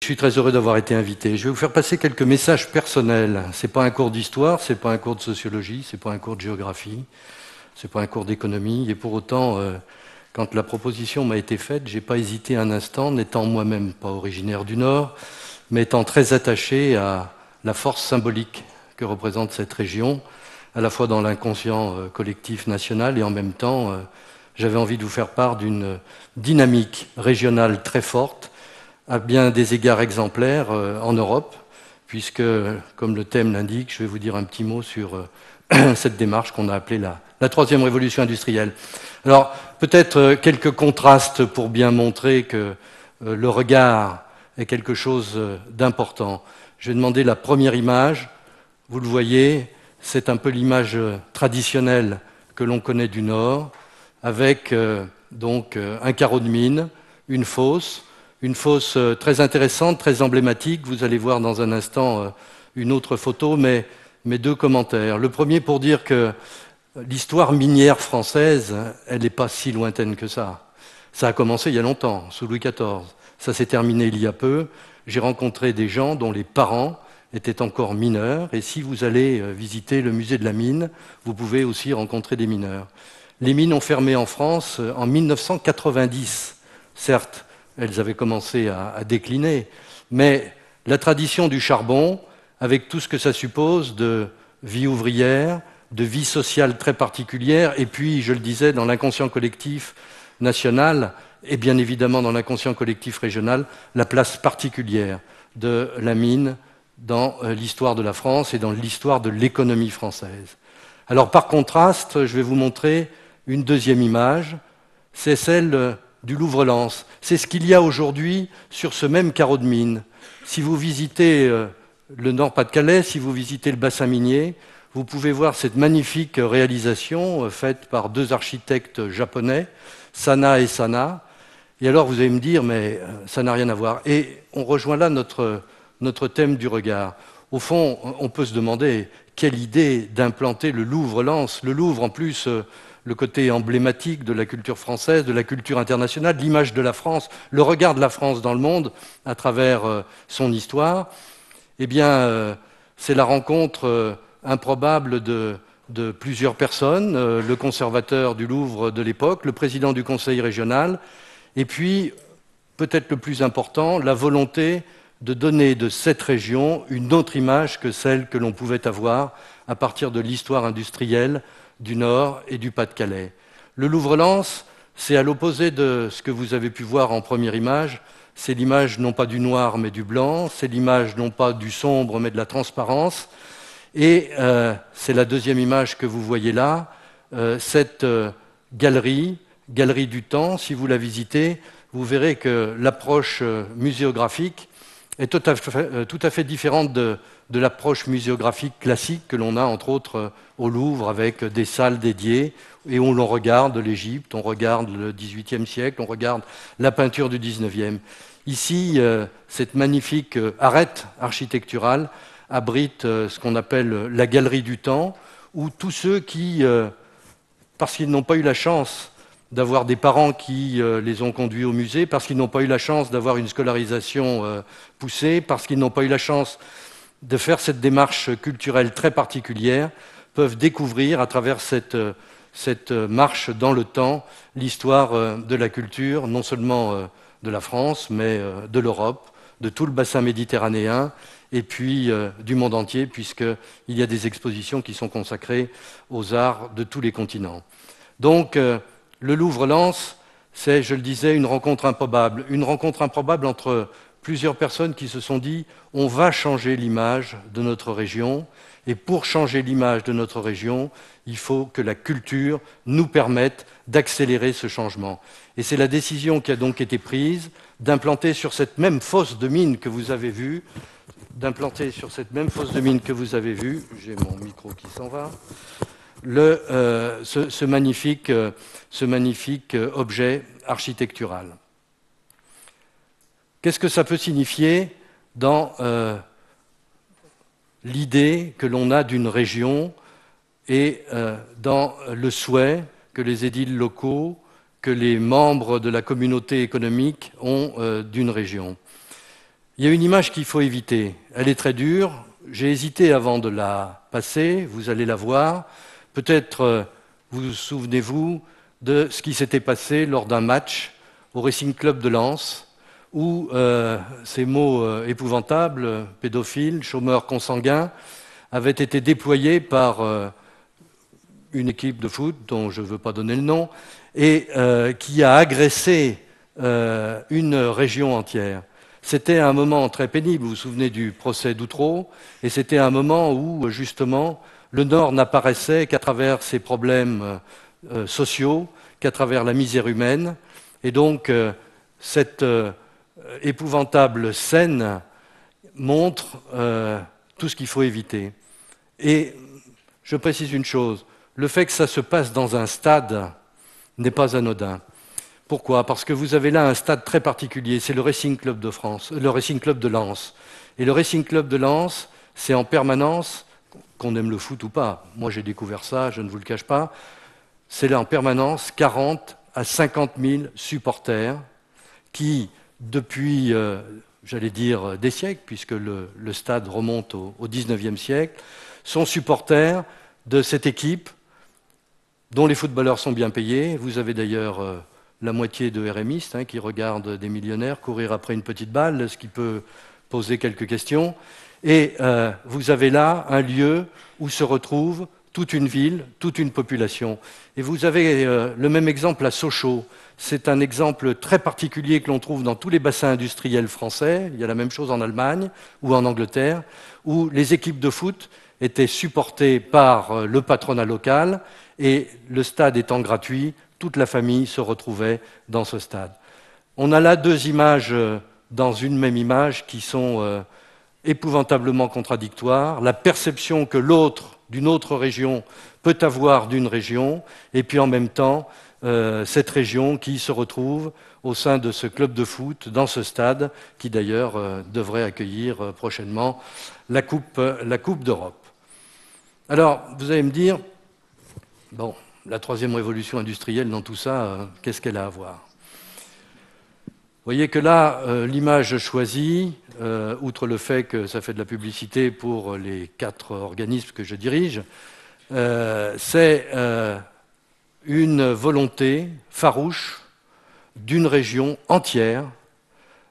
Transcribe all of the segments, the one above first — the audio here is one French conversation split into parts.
suis très heureux d'avoir été invité. Je vais vous faire passer quelques messages personnels. Ce n'est pas un cours d'histoire, ce n'est pas un cours de sociologie, ce n'est pas un cours de géographie, ce n'est pas un cours d'économie. Et pour autant, quand la proposition m'a été faite, je n'ai pas hésité un instant, n'étant moi-même pas originaire du Nord, mais étant très attaché à la force symbolique que représente cette région, à la fois dans l'inconscient collectif national et en même temps, j'avais envie de vous faire part d'une dynamique régionale très forte, à bien des égards exemplaires en Europe, puisque, comme le thème l'indique, je vais vous dire un petit mot sur cette démarche qu'on a appelée la troisième révolution industrielle. Alors, peut-être quelques contrastes pour bien montrer que le regard est quelque chose d'important. Je vais demander la première image. Vous le voyez, c'est un peu l'image traditionnelle que l'on connaît du Nord, avec donc un carreau de mine, une fosse très intéressante, très emblématique. Vous allez voir dans un instant une autre photo, mais mes deux commentaires. Le premier pour dire que l'histoire minière française, elle n'est pas si lointaine que ça. Ça a commencé il y a longtemps, sous Louis XIV. Ça s'est terminé il y a peu. J'ai rencontré des gens dont les parents étaient encore mineurs, et si vous allez visiter le musée de la mine, vous pouvez aussi rencontrer des mineurs. Les mines ont fermé en France en 1990. Certes, elles avaient commencé à décliner, mais la tradition du charbon, avec tout ce que ça suppose de vie ouvrière, de vie sociale très particulière, et puis, je le disais, dans l'inconscient collectif national, et bien évidemment dans l'inconscient collectif régional, la place particulière de la mine dans l'histoire de la France et dans l'histoire de l'économie française. Alors, par contraste, je vais vous montrer une deuxième image, c'est celle du Louvre-Lens. C'est ce qu'il y a aujourd'hui sur ce même carreau de mine. Si vous visitez le Nord-Pas-de-Calais, si vous visitez le bassin minier, vous pouvez voir cette magnifique réalisation faite par deux architectes japonais, Sana et Sana. Et alors vous allez me dire, mais ça n'a rien à voir. Et on rejoint là notre thème du regard. Au fond, on peut se demander quelle idée d'implanter le Louvre-Lens. Le Louvre, en plus, le côté emblématique de la culture française, de la culture internationale, l'image de la France, le regard de la France dans le monde à travers son histoire. Eh bien, c'est la rencontre improbable de plusieurs personnes, le conservateur du Louvre de l'époque, le président du conseil régional, et puis, peut-être le plus important, la volonté de donner de cette région une autre image que celle que l'on pouvait avoir à partir de l'histoire industrielle du Nord et du Pas-de-Calais. Le Louvre-Lens, c'est à l'opposé de ce que vous avez pu voir en première image, c'est l'image non pas du noir mais du blanc, c'est l'image non pas du sombre mais de la transparence, et c'est la deuxième image que vous voyez là, cette galerie du temps, si vous la visitez, vous verrez que l'approche muséographique est tout à fait différente de l'approche muséographique classique que l'on a, entre autres, au Louvre, avec des salles dédiées, et où l'on regarde l'Égypte, on regarde le XVIIIe siècle, on regarde la peinture du XIXe. Ici, cette magnifique arête architecturale abrite ce qu'on appelle la galerie du temps, où tous ceux qui, parce qu'ils n'ont pas eu la chance d'avoir des parents qui les ont conduits au musée, parce qu'ils n'ont pas eu la chance d'avoir une scolarisation poussée, parce qu'ils n'ont pas eu la chance de faire cette démarche culturelle très particulière, peuvent découvrir à travers cette marche dans le temps l'histoire de la culture, non seulement de la France, mais de l'Europe, de tout le bassin méditerranéen, et puis du monde entier, puisqu'il y a des expositions qui sont consacrées aux arts de tous les continents. Donc, le Louvre-Lens, c'est, je le disais, une rencontre improbable entre plusieurs personnes qui se sont dit « on va changer l'image de notre région ». Et pour changer l'image de notre région, il faut que la culture nous permette d'accélérer ce changement. Et c'est la décision qui a donc été prise d'implanter sur cette même fosse de mine que vous avez vue, j'ai mon micro qui s'en va, ce magnifique objet architectural. Qu'est-ce que ça peut signifier dans l'idée que l'on a d'une région et dans le souhait que les édiles locaux, que les membres de la communauté économique ont d'une région? Il y a une image qu'il faut éviter. Elle est très dure. J'ai hésité avant de la passer. Vous allez la voir. Peut-être vous souvenez-vous de ce qui s'était passé lors d'un match au Racing Club de Lens, où ces mots épouvantables, pédophiles, chômeurs consanguins, avaient été déployés par une équipe de foot dont je ne veux pas donner le nom, et qui a agressé une région entière. C'était un moment très pénible, vous vous souvenez du procès d'Outreau, et c'était un moment où, justement, le Nord n'apparaissait qu'à travers ses problèmes sociaux, qu'à travers la misère humaine. Et donc, cette épouvantable scène montre tout ce qu'il faut éviter. Et je précise une chose, le fait que ça se passe dans un stade n'est pas anodin. Pourquoi? Parce que vous avez là un stade très particulier, c'est le Racing Club de France, le Racing Club de Lens. Et le Racing Club de Lens, c'est en permanence, qu'on aime le foot ou pas, moi j'ai découvert ça, je ne vous le cache pas, c'est là en permanence 40 à 50 000 supporters qui, depuis, j'allais dire, des siècles, puisque le stade remonte au XIXe siècle, sont supporters de cette équipe dont les footballeurs sont bien payés. Vous avez d'ailleurs la moitié de RMistes qui regardent des millionnaires courir après une petite balle, ce qui peut poser quelques questions. Et vous avez là un lieu où se retrouve toute une ville, toute une population. Et vous avez le même exemple à Sochaux. C'est un exemple très particulier que l'on trouve dans tous les bassins industriels français. Il y a la même chose en Allemagne ou en Angleterre, où les équipes de foot étaient supportées par le patronat local, et le stade étant gratuit, toute la famille se retrouvait dans ce stade. On a là deux images dans une même image qui sont épouvantablement contradictoires. La perception que l'autre, d'une autre région, peut avoir d'une région, et puis en même temps, cette région qui se retrouve au sein de ce club de foot, dans ce stade, qui d'ailleurs devrait accueillir prochainement la Coupe d'Europe. Alors, vous allez me dire, bon, la troisième révolution industrielle dans tout ça, qu'est-ce qu'elle a à voir? Vous voyez que là, l'image choisie, outre le fait que ça fait de la publicité pour les 4 organismes que je dirige, c'est une volonté farouche d'une région entière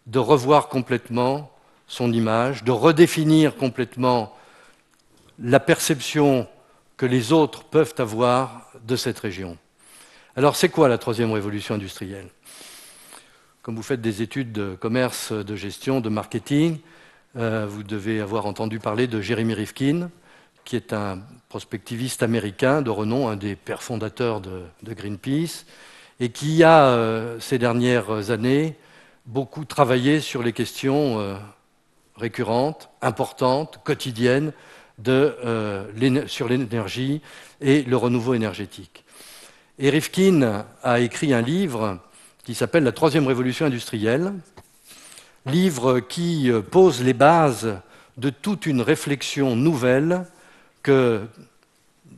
de revoir complètement son image, de redéfinir complètement la perception que les autres peuvent avoir de cette région. Alors, c'est quoi la troisième révolution industrielle? Comme vous faites des études de commerce, de gestion, de marketing, vous devez avoir entendu parler de Jeremy Rifkin, qui est un prospectiviste américain de renom, un des pères fondateurs de Greenpeace, et qui a, ces dernières années, beaucoup travaillé sur les questions récurrentes, importantes, quotidiennes, sur l'énergie et le renouveau énergétique. Et Rifkin a écrit un livre qui s'appelle « La troisième révolution industrielle », livre qui pose les bases de toute une réflexion nouvelle que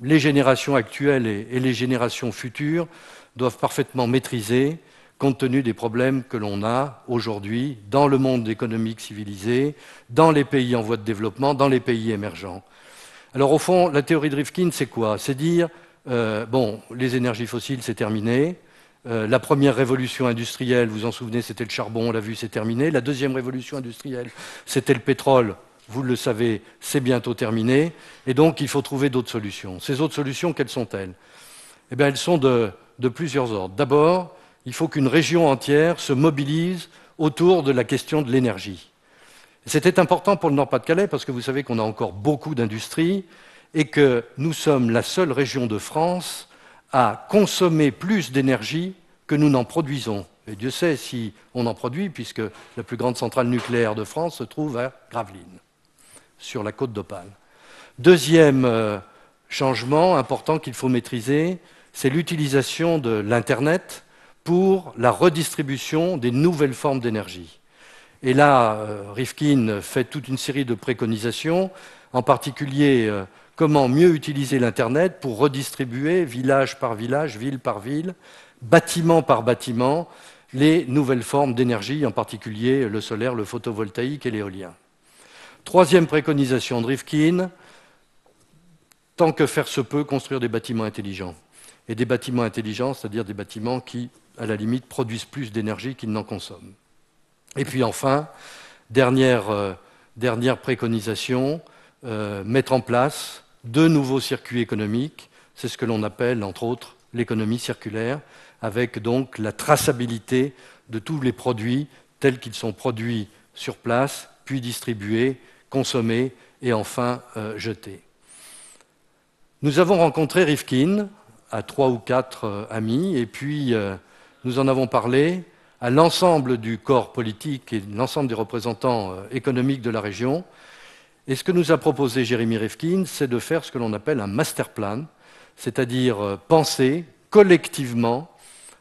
les générations actuelles et les générations futures doivent parfaitement maîtriser compte tenu des problèmes que l'on a aujourd'hui dans le monde économique civilisé, dans les pays en voie de développement, dans les pays émergents. Alors au fond, la théorie de Rifkin, c'est quoi? C'est dire, bon, les énergies fossiles, c'est terminé. La première révolution industrielle, vous vous en souvenez, c'était le charbon, on l'a vu, c'est terminé. La deuxième révolution industrielle, c'était le pétrole. Vous le savez, c'est bientôt terminé. Et donc, il faut trouver d'autres solutions. Ces autres solutions, quelles sont-elles? Eh bien, elles sont de plusieurs ordres. D'abord, il faut qu'une région entière se mobilise autour de la question de l'énergie. C'était important pour le Nord-Pas-de-Calais parce que vous savez qu'on a encore beaucoup d'industries et que nous sommes la seule région de France à consommer plus d'énergie que nous n'en produisons. Et Dieu sait si on en produit, puisque la plus grande centrale nucléaire de France se trouve à Gravelines, sur la côte d'Opale. Deuxième changement important qu'il faut maîtriser, c'est l'utilisation de l'Internet pour la redistribution des nouvelles formes d'énergie. Et là, Rifkin fait toute une série de préconisations, en particulier comment mieux utiliser l'Internet pour redistribuer village par village, ville par ville, bâtiment par bâtiment, les nouvelles formes d'énergie, en particulier le solaire, le photovoltaïque et l'éolien. Troisième préconisation de Rifkin, tant que faire se peut, construire des bâtiments intelligents. Et des bâtiments intelligents, c'est-à-dire des bâtiments qui, à la limite, produisent plus d'énergie qu'ils n'en consomment. Et puis enfin, dernière préconisation, mettre en place de nouveaux circuits économiques. C'est ce que l'on appelle, entre autres, l'économie circulaire, avec donc la traçabilité de tous les produits tels qu'ils sont produits sur place, puis distribués, consommés et enfin jetés. Nous avons rencontré Rifkin à 3 ou 4 amis, et puis nous en avons parlé à l'ensemble du corps politique et l'ensemble des représentants économiques de la région. Et ce que nous a proposé Jérémy Rifkin, c'est de faire ce que l'on appelle un master plan, c'est-à-dire penser collectivement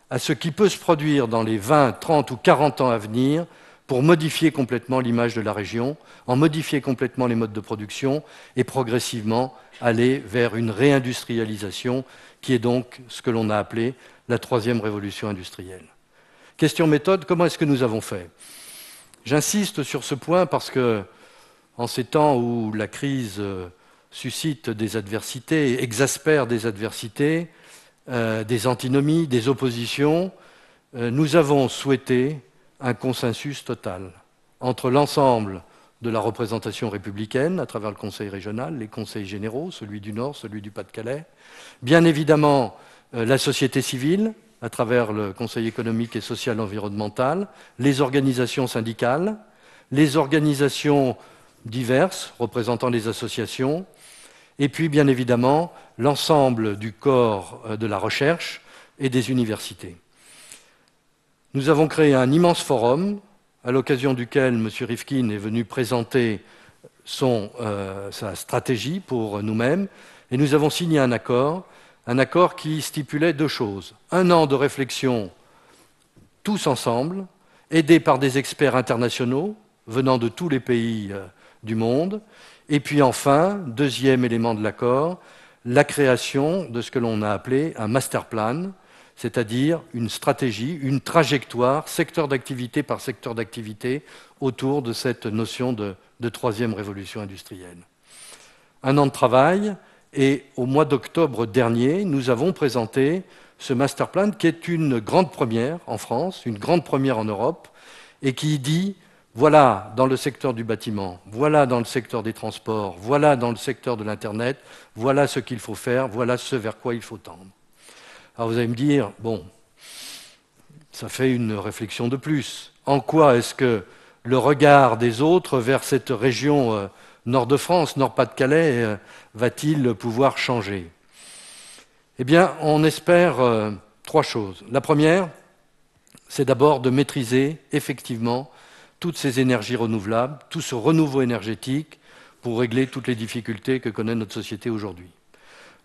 à ce qui peut se produire dans les 20, 30 ou 40 ans à venir pour modifier complètement l'image de la région, en modifier complètement les modes de production et progressivement aller vers une réindustrialisation qui est donc ce que l'on a appelé la troisième révolution industrielle. Question méthode, comment est-ce que nous avons fait? J'insiste sur ce point parce que, en ces temps où la crise suscite des adversités, exaspère des adversités, des antinomies, des oppositions, nous avons souhaité un consensus total entre l'ensemble de la représentation républicaine à travers le Conseil régional, les conseils généraux, celui du Nord, celui du Pas-de-Calais, bien évidemment la société civile à travers le Conseil économique et social environnemental, les organisations syndicales, les organisations diverses représentant les associations, et puis bien évidemment l'ensemble du corps de la recherche et des universités. Nous avons créé un immense forum à l'occasion duquel M. Rifkin est venu présenter sa stratégie pour nous-mêmes, et nous avons signé un accord qui stipulait 2 choses. 1 an de réflexion tous ensemble, aidés par des experts internationaux venant de tous les pays du monde, et puis enfin, 2e élément de l'accord, la création de ce que l'on a appelé un master plan, c'est-à-dire une stratégie, une trajectoire, secteur d'activité par secteur d'activité, autour de cette notion de troisième révolution industrielle. 1 an de travail, et au mois d'octobre dernier, nous avons présenté ce master plan qui est une grande première en France, une grande première en Europe, et qui dit, voilà dans le secteur du bâtiment, voilà dans le secteur des transports, voilà dans le secteur de l'Internet, voilà ce qu'il faut faire, voilà ce vers quoi il faut tendre. Alors vous allez me dire, bon, ça fait une réflexion de plus. En quoi est-ce que le regard des autres vers cette région nord de France, Nord-Pas-de-Calais, va-t-il pouvoir changer? Eh bien, on espère 3 choses. La première, c'est d'abord de maîtriser effectivement toutes ces énergies renouvelables, tout ce renouveau énergétique pour régler toutes les difficultés que connaît notre société aujourd'hui.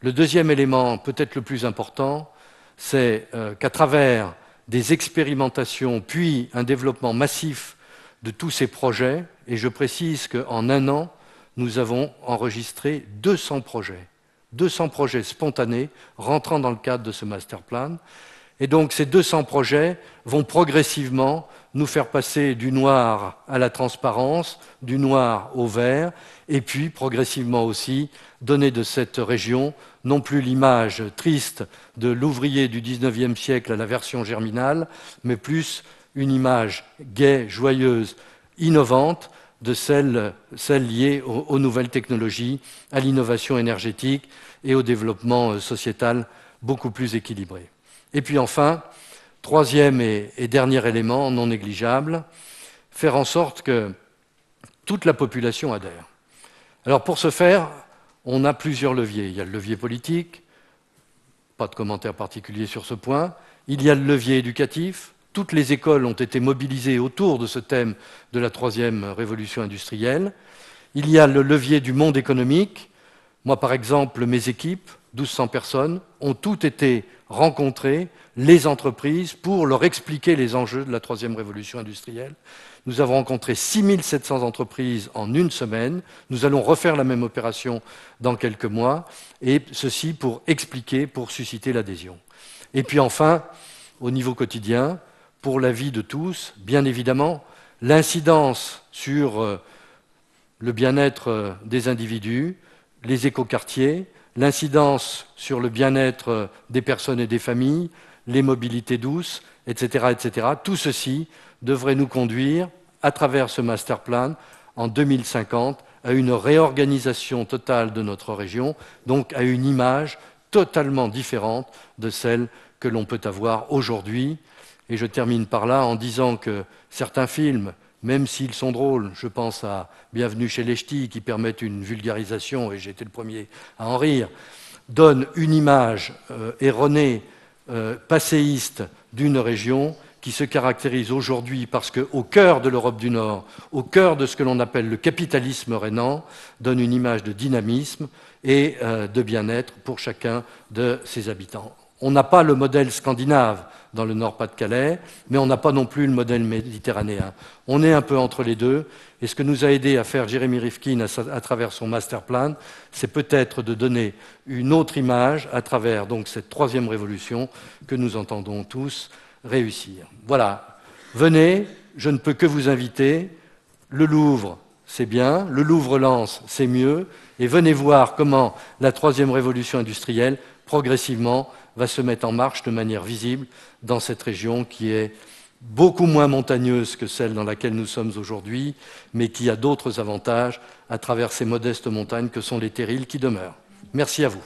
Le deuxième élément, peut-être le plus important, c'est qu'à travers des expérimentations, puis un développement massif de tous ces projets, et je précise qu'en 1 an, nous avons enregistré 200 projets spontanés rentrant dans le cadre de ce master plan. Et donc ces 200 projets vont progressivement nous faire passer du noir à la transparence, du noir au vert, et puis progressivement aussi donner de cette région non plus l'image triste de l'ouvrier du XIXe siècle à la version germinale, mais plus une image gaie, joyeuse, innovante de celle liée aux nouvelles technologies, à l'innovation énergétique et au développement sociétal beaucoup plus équilibré. Et puis enfin, 3e et dernier élément non négligeable, faire en sorte que toute la population adhère. Alors pour ce faire, on a plusieurs leviers. Il y a le levier politique, pas de commentaire particulier sur ce point. Il y a le levier éducatif. Toutes les écoles ont été mobilisées autour de ce thème de la troisième révolution industrielle. Il y a le levier du monde économique. Moi, par exemple, mes équipes, 1200 personnes, ont toutes été rencontrer les entreprises pour leur expliquer les enjeux de la troisième révolution industrielle. Nous avons rencontré 6700 entreprises en 1 semaine. Nous allons refaire la même opération dans quelques mois, et ceci pour expliquer, pour susciter l'adhésion. Et puis enfin, au niveau quotidien, pour la vie de tous, bien évidemment, l'incidence sur le bien-être des individus, les écoquartiers, l'incidence sur le bien-être des personnes et des familles, les mobilités douces, etc., etc. Tout ceci devrait nous conduire, à travers ce master plan, en 2050, à une réorganisation totale de notre région, donc à une image totalement différente de celle que l'on peut avoir aujourd'hui. Et je termine par là en disant que certains films, même s'ils sont drôles, je pense à Bienvenue chez les Ch'tis, qui permettent une vulgarisation, et j'ai été le premier à en rire, donnent une image erronée, passéiste d'une région qui se caractérise aujourd'hui parce qu'au cœur de l'Europe du Nord, au cœur de ce que l'on appelle le capitalisme rhénan, donne une image de dynamisme et de bien-être pour chacun de ses habitants. On n'a pas le modèle scandinave dans le Nord-Pas-de-Calais, mais on n'a pas non plus le modèle méditerranéen. On est un peu entre les deux, et ce que nous a aidé à faire Jérémy Rifkin à travers son master plan, c'est peut-être de donner une autre image à travers donc cette troisième révolution que nous entendons tous réussir. Voilà, venez, je ne peux que vous inviter. Le Louvre, c'est bien, le Louvre-Lens, c'est mieux, et venez voir comment la troisième révolution industrielle, progressivement, va se mettre en marche de manière visible dans cette région qui est beaucoup moins montagneuse que celle dans laquelle nous sommes aujourd'hui, mais qui a d'autres avantages à travers ces modestes montagnes que sont les terrils qui demeurent. Merci à vous.